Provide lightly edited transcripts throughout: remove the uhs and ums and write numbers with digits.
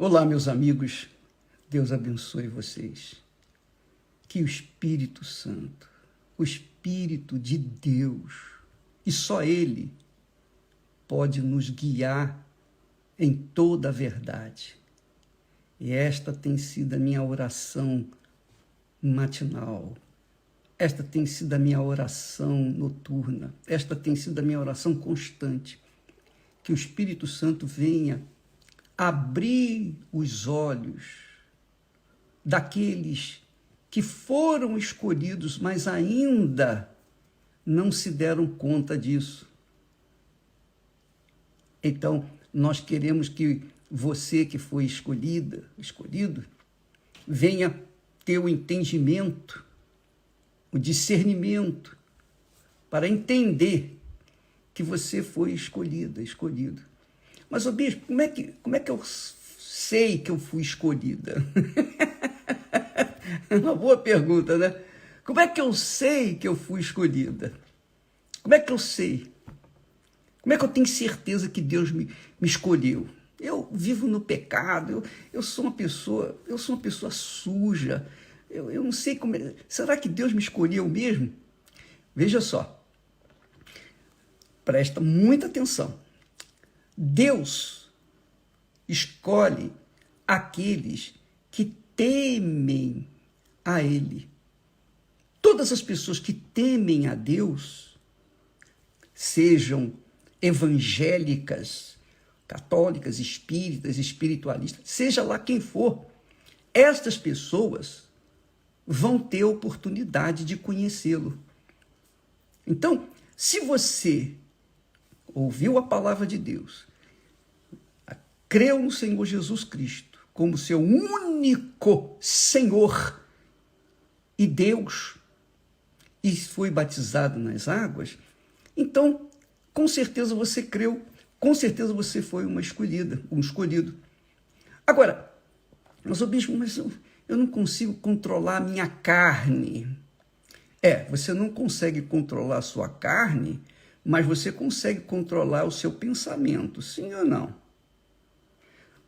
Olá, meus amigos, Deus abençoe vocês. Que o Espírito Santo, o Espírito de Deus, e só Ele pode nos guiar em toda a verdade. E esta tem sido a minha oração matinal, esta tem sido a minha oração noturna, esta tem sido a minha oração constante. Que o Espírito Santo venha abrir os olhos daqueles que foram escolhidos, mas ainda não se deram conta disso. Então, nós queremos que você que foi escolhido, venha ter o entendimento, o discernimento, para entender que você foi escolhido. Mas, ô bispo, como é que eu sei que eu fui escolhida? É uma boa pergunta, né? Como é que eu sei que eu fui escolhida? Como é que eu sei? Como é que eu tenho certeza que Deus me escolheu? Eu vivo no pecado, eu sou uma pessoa suja, eu não sei como é. Será que Deus me escolheu mesmo? Veja só, presta muita atenção. Deus escolhe aqueles que temem a Ele. Todas as pessoas que temem a Deus, sejam evangélicas, católicas, espíritas, espiritualistas, seja lá quem for, estas pessoas vão ter a oportunidade de conhecê-lo. Então, se você ouviu a palavra de Deus, creu no Senhor Jesus Cristo como seu único Senhor e Deus, e foi batizado nas águas, então, com certeza você creu, com certeza você foi um escolhido. Agora, mas o bispo, eu não consigo controlar a minha carne. Você não consegue controlar a sua carne, mas você consegue controlar o seu pensamento, sim ou não?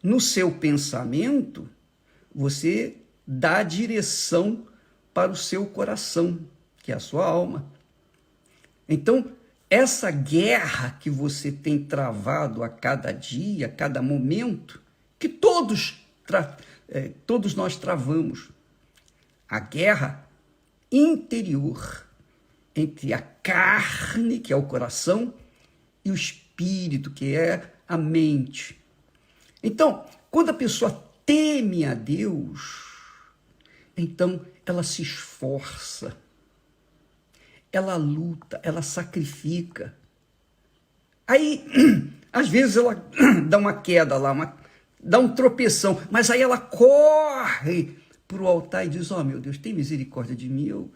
No seu pensamento, você dá direção para o seu coração, que é a sua alma. Então, essa guerra que você tem travado a cada dia, a cada momento, que todos nós travamos, a guerra interior entre a carne, que é o coração, e o espírito, que é a mente. Então, quando a pessoa teme a Deus, então ela se esforça, ela luta, ela sacrifica. Aí, às vezes ela dá uma queda lá, dá um tropeção, mas aí ela corre para o altar e diz, meu Deus, tem misericórdia de mim.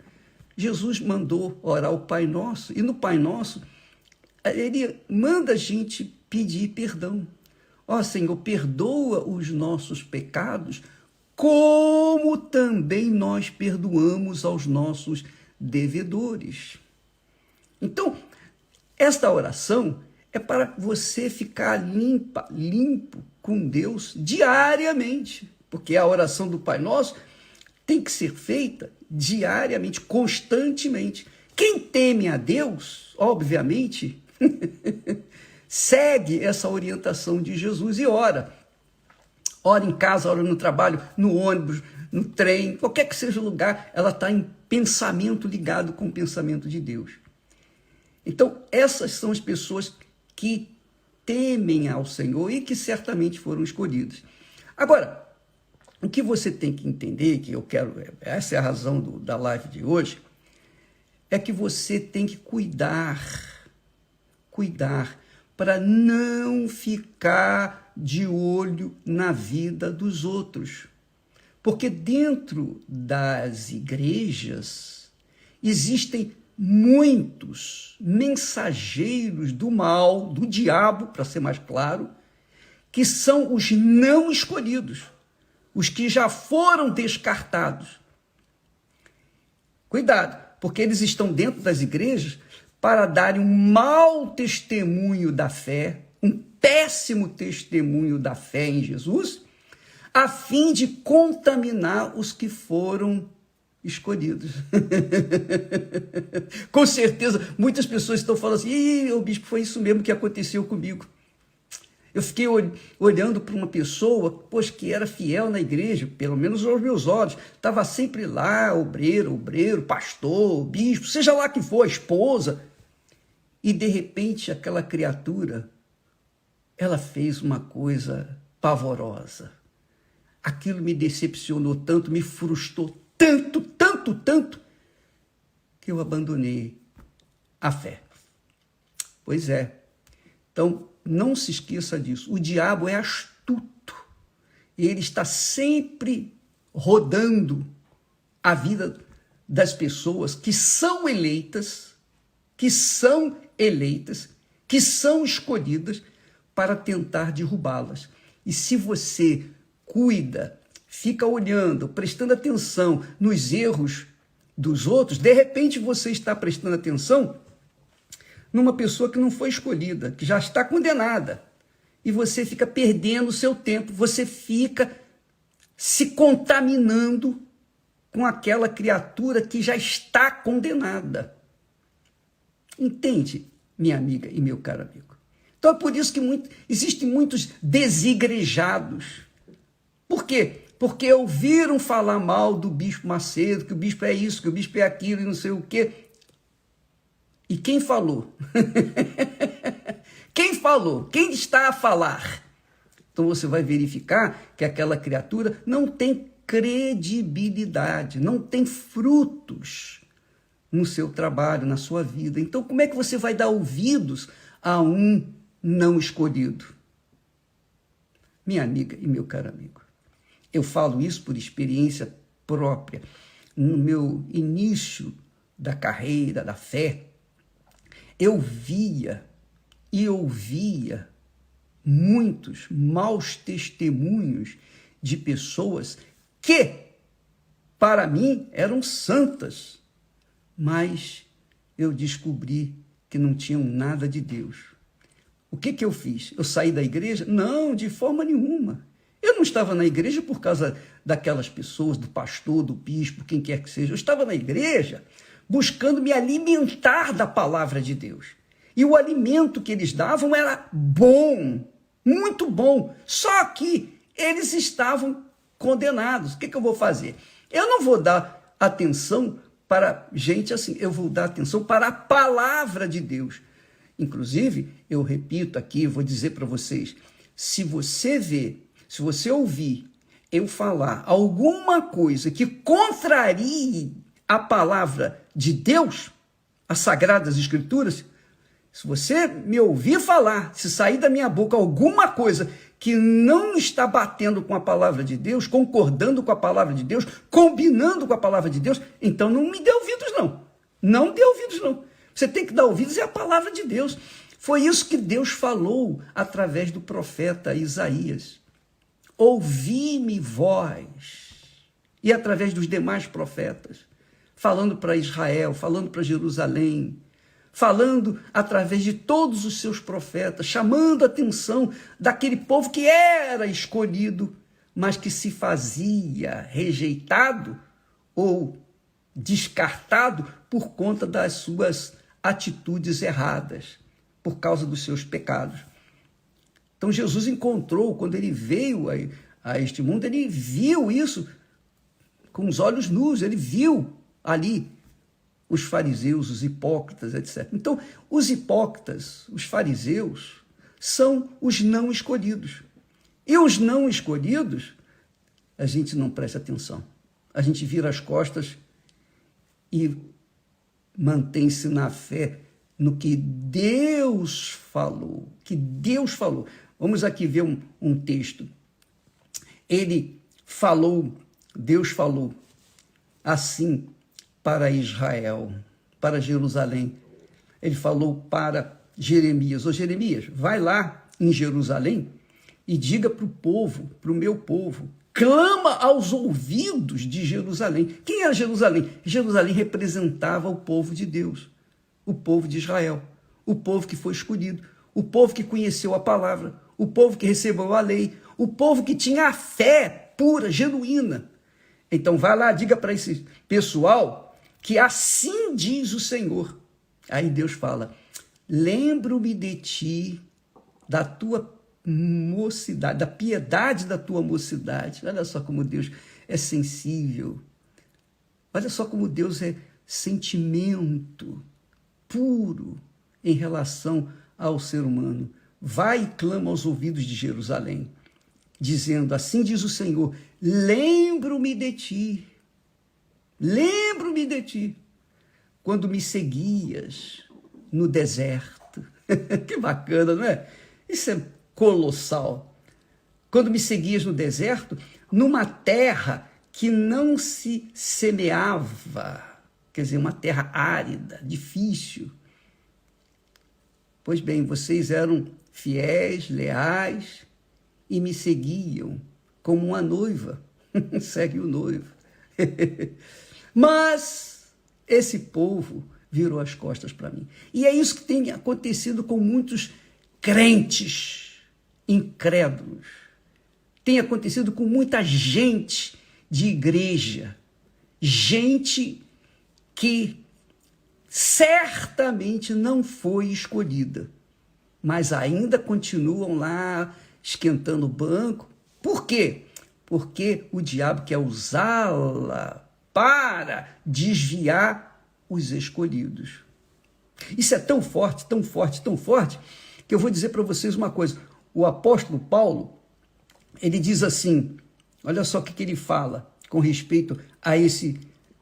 Jesus mandou orar o Pai Nosso, e no Pai Nosso, ele manda a gente pedir perdão. Senhor, perdoa os nossos pecados, como também nós perdoamos aos nossos devedores. Então, esta oração é para você ficar limpo com Deus diariamente, porque a oração do Pai Nosso tem que ser feita diariamente, constantemente. Quem teme a Deus, obviamente, segue essa orientação de Jesus e ora. Ora em casa, ora no trabalho, no ônibus, no trem, qualquer que seja o lugar, ela está em pensamento ligado com o pensamento de Deus. Então, essas são as pessoas que temem ao Senhor e que certamente foram escolhidas. Agora, o que você tem que entender, essa é a razão da live de hoje, é que você tem que cuidar para não ficar de olho na vida dos outros. Porque dentro das igrejas existem muitos mensageiros do mal, do diabo, para ser mais claro, que são os não escolhidos, os que já foram descartados. Cuidado, porque eles estão dentro das igrejas para darem um mau testemunho da fé, um péssimo testemunho da fé em Jesus, a fim de contaminar os que foram escolhidos. Com certeza, muitas pessoas estão falando assim, ih, o bispo, foi isso mesmo que aconteceu comigo. Eu fiquei olhando para uma pessoa, pois, que era fiel na igreja, pelo menos aos meus olhos, estava sempre lá, obreiro, pastor, bispo, seja lá que for, esposa, e de repente aquela criatura, ela fez uma coisa pavorosa. Aquilo me decepcionou tanto, me frustrou tanto, que eu abandonei a fé. Pois é. Então, não se esqueça disso. O diabo é astuto. Ele está sempre rodando a vida das pessoas que são eleitas, que são escolhidas para tentar derrubá-las. E se você cuida, fica olhando, prestando atenção nos erros dos outros, de repente você está prestando atenção numa pessoa que não foi escolhida, que já está condenada. E você fica perdendo o seu tempo, você fica se contaminando com aquela criatura que já está condenada. Entende, minha amiga e meu caro amigo? Então é por isso que existem muitos desigrejados. Por quê? Porque ouviram falar mal do bispo Macedo, que o bispo é isso, que o bispo é aquilo e não sei o quê. E quem falou? Quem falou? Quem está a falar? Então você vai verificar que aquela criatura não tem credibilidade, não tem frutos no seu trabalho, na sua vida. Então como é que você vai dar ouvidos a um não escolhido? Minha amiga e meu caro amigo, eu falo isso por experiência própria. No meu início da carreira, da fé, eu via e ouvia muitos maus testemunhos de pessoas que, para mim, eram santas, mas eu descobri que não tinham nada de Deus. O que eu fiz? Eu saí da igreja? Não, de forma nenhuma. Eu não estava na igreja por causa daquelas pessoas, do pastor, do bispo, quem quer que seja. Eu estava na igreja buscando me alimentar da palavra de Deus. E o alimento que eles davam era bom, muito bom. Só que eles estavam condenados. O que eu vou fazer? Eu não vou dar atenção para gente assim, eu vou dar atenção para a palavra de Deus. Inclusive, eu repito aqui, vou dizer para vocês, se você ouvir eu falar alguma coisa que contrarie a palavra de Deus, as Sagradas Escrituras, se você me ouvir falar, se sair da minha boca alguma coisa que não está batendo com a palavra de Deus, concordando com a palavra de Deus, combinando com a palavra de Deus, então não me dê ouvidos não. Não dê ouvidos não. Você tem que dar ouvidos à palavra de Deus. Foi isso que Deus falou através do profeta Isaías. Ouvi-me vós, e através dos demais profetas, falando para Israel, falando para Jerusalém, falando através de todos os seus profetas, chamando a atenção daquele povo que era escolhido, mas que se fazia rejeitado ou descartado por conta das suas atitudes erradas, por causa dos seus pecados. Então Jesus encontrou, quando ele veio a este mundo, ele viu isso com os olhos nus, ele viu ali os fariseus, os hipócritas, etc. Então, os hipócritas, os fariseus, são os não escolhidos. E os não escolhidos, a gente não presta atenção. A gente vira as costas e mantém-se na fé no que Deus falou. Que Deus falou. Vamos aqui ver um texto. Ele falou, Deus falou assim para Israel, para Jerusalém. Ele falou para Jeremias: ô Jeremias, vai lá em Jerusalém e diga para o povo, para o meu povo, clama aos ouvidos de Jerusalém. Quem era Jerusalém? Jerusalém representava o povo de Deus, o povo de Israel, o povo que foi escolhido, o povo que conheceu a palavra, o povo que recebeu a lei, o povo que tinha a fé pura, genuína. Então vai lá, diga para esse pessoal que assim diz o Senhor. Aí Deus fala, lembro-me de ti, da tua mocidade, da piedade da tua mocidade. Olha só como Deus é sensível. Olha só como Deus é sentimento puro em relação ao ser humano. Vai e clama aos ouvidos de Jerusalém, dizendo, assim diz o Senhor, lembro-me de ti, quando me seguias no deserto. Que bacana, não é? Isso é colossal. Quando me seguias no deserto, numa terra que não se semeava, quer dizer, uma terra árida, difícil. Pois bem, vocês eram fiéis, leais e me seguiam como uma noiva segue o noivo. Mas esse povo virou as costas para mim. E é isso que tem acontecido com muitos crentes incrédulos. Tem acontecido com muita gente de igreja, gente que certamente não foi escolhida, mas ainda continuam lá esquentando o banco. Por quê? Porque o diabo quer usá-la para desviar os escolhidos. Isso é tão forte, tão forte, tão forte, que eu vou dizer para vocês uma coisa. O apóstolo Paulo, ele diz assim, olha só o que ele fala com respeito a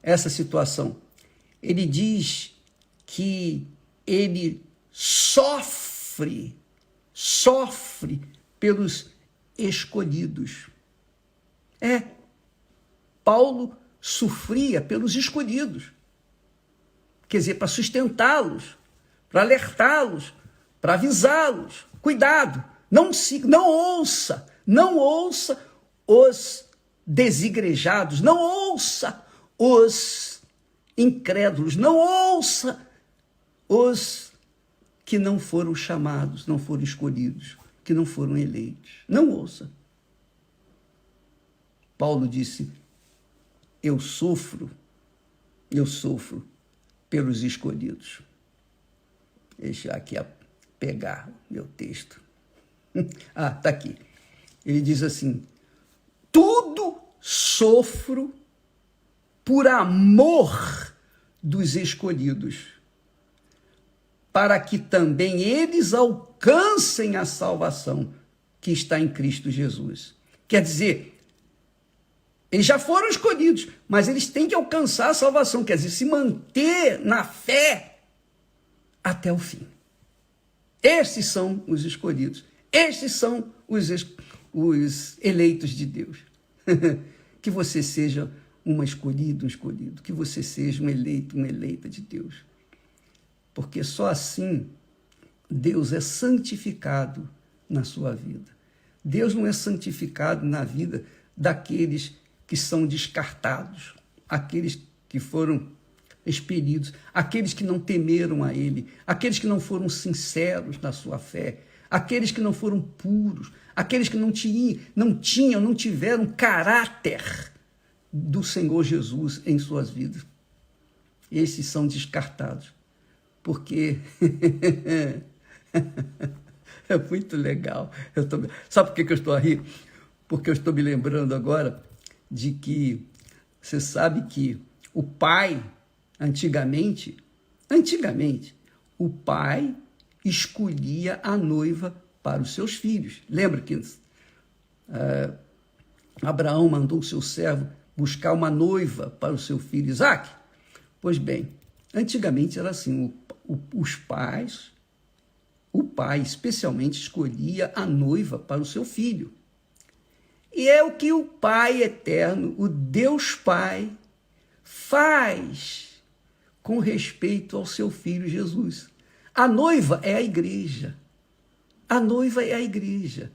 essa situação. Ele diz que ele sofre pelos escolhidos. Paulo sofria pelos escolhidos. Quer dizer, para sustentá-los, para alertá-los, para avisá-los. Cuidado, não ouça os desigrejados, não ouça os incrédulos, não ouça os que não foram chamados, não foram escolhidos, que não foram eleitos. Não ouça. Paulo disse, eu sofro pelos escolhidos. Deixa aqui pegar meu texto. Está aqui. Ele diz assim, tudo sofro por amor dos escolhidos, para que também eles alcancem a salvação que está em Cristo Jesus. Quer dizer, eles já foram escolhidos, mas eles têm que alcançar a salvação, quer dizer, se manter na fé até o fim. Estes são os escolhidos, estes são os eleitos de Deus. Que você seja uma escolhida, um escolhido, que você seja um eleito, uma eleita de Deus. Porque só assim Deus é santificado na sua vida. Deus não é santificado na vida daqueles que são descartados, aqueles que foram expelidos, aqueles que não temeram a Ele, aqueles que não foram sinceros na sua fé, aqueles que não foram puros, aqueles que não tiveram caráter do Senhor Jesus em suas vidas. Esses são descartados, porque é muito legal. Sabe por que eu estou a rir? Porque eu estou me lembrando agora de que você sabe que o pai, antigamente, o pai escolhia a noiva para os seus filhos. Lembra que Abraão mandou o seu servo buscar uma noiva para o seu filho Isaque? Pois bem, antigamente era assim, o pai especialmente escolhia a noiva para o seu filho. E é o que o Pai eterno, o Deus Pai, faz com respeito ao seu Filho Jesus. A noiva é a igreja. A noiva é a igreja.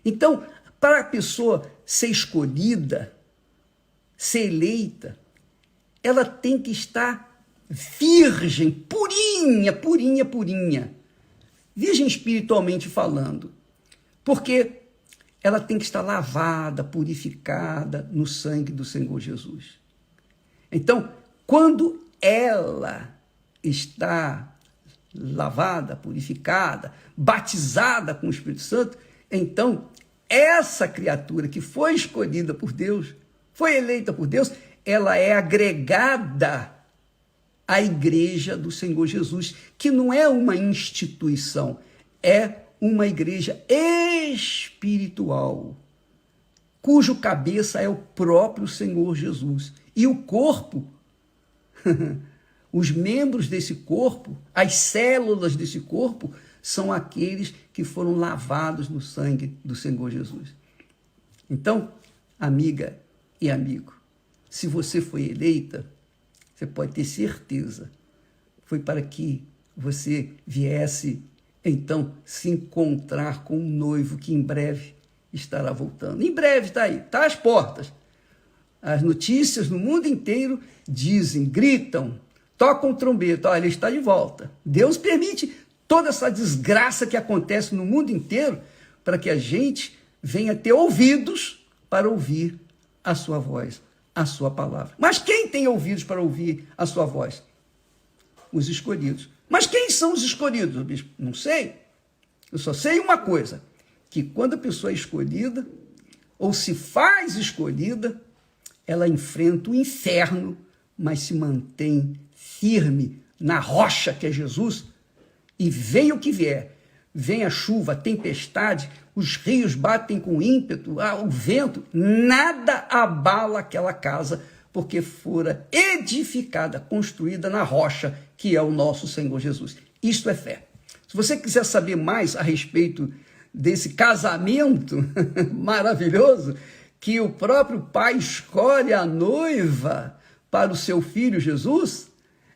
Então, para a pessoa ser escolhida, ser eleita, ela tem que estar virgem, purinha, purinha. Virgem espiritualmente falando. Porque ela tem que estar lavada, purificada no sangue do Senhor Jesus. Então, quando ela está lavada, purificada, batizada com o Espírito Santo, então essa criatura que foi escolhida por Deus, foi eleita por Deus, ela é agregada à igreja do Senhor Jesus, que não é uma instituição, é uma igreja espiritual, cujo cabeça é o próprio Senhor Jesus. E o corpo, os membros desse corpo, as células desse corpo, são aqueles que foram lavados no sangue do Senhor Jesus. Então, amiga e amigo, se você foi eleita, você pode ter certeza, foi para que você viesse, então, se encontrar com um noivo que em breve estará voltando. Em breve está aí, está às portas. As notícias no mundo inteiro dizem, gritam, tocam trombeta, olha, ele está de volta. Deus permite toda essa desgraça que acontece no mundo inteiro para que a gente venha ter ouvidos para ouvir a sua voz, a sua palavra. Mas quem tem ouvidos para ouvir a sua voz? Os escolhidos. Mas quem são os escolhidos, bispo? Não sei. Eu só sei uma coisa, que quando a pessoa é escolhida, ou se faz escolhida, ela enfrenta o inferno, mas se mantém firme na rocha que é Jesus, e venha o que vier, vem a chuva, a tempestade, os rios batem com ímpeto, o vento, nada abala aquela casa, porque fora edificada, construída na rocha, que é o nosso Senhor Jesus. Isto é fé. Se você quiser saber mais a respeito desse casamento maravilhoso, que o próprio pai escolhe a noiva para o seu filho Jesus,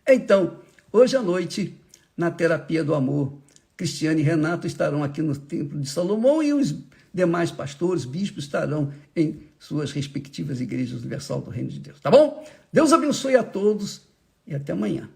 então, hoje à noite, na Terapia do Amor, Cristiane e Renato estarão aqui no Templo de Salomão e os demais pastores, bispos estarão em suas respectivas igrejas universal do Reino de Deus, tá bom? Deus abençoe a todos e até amanhã.